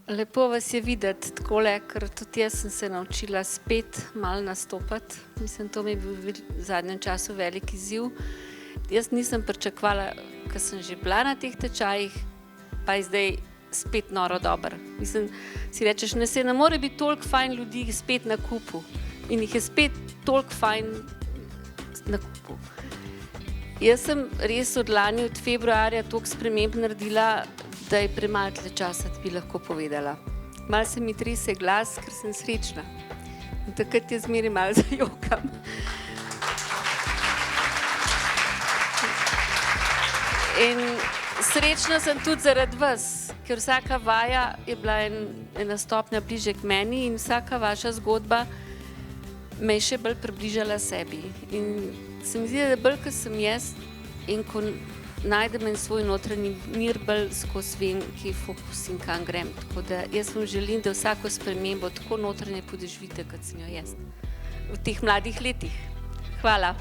Lepo vas je videti takole, ker tudi jaz sem se naučila spet malo nastopati. Mislim, to mi je bil v zadnjem času velik izziv. Jaz nisem pričakovala, ker sem že bila na teh tečajih, pa je zdaj spet noro dobro. Mislim, si rečeš, ne more biti toliko fajn ljudi spet na kupu. In jih je spet toliko fajn na kupu. Jaz sem res od lani, od februarja toliko sprememb naredila, da je premalo tle časa, da bi lahko povedala. Malo se mi trese glas, ker sem srečna. In takrat jaz zmeraj malo zajokam. In srečna sem tudi zaradi vas, ker vsaka vaja je bila ena stopnja bliže k meni in vsaka vaša zgodba me je še bolj približala sebi. In se mi zdi, da bolj, ko sem jaz in ko najdem en svoj notranji mir, bolj skozi vem, kje fokus in kam grem. Tako da jaz vam želim, da vsako spremembo tako notranje podoživite, kot sem jo jaz v teh mladih letih. Hvala.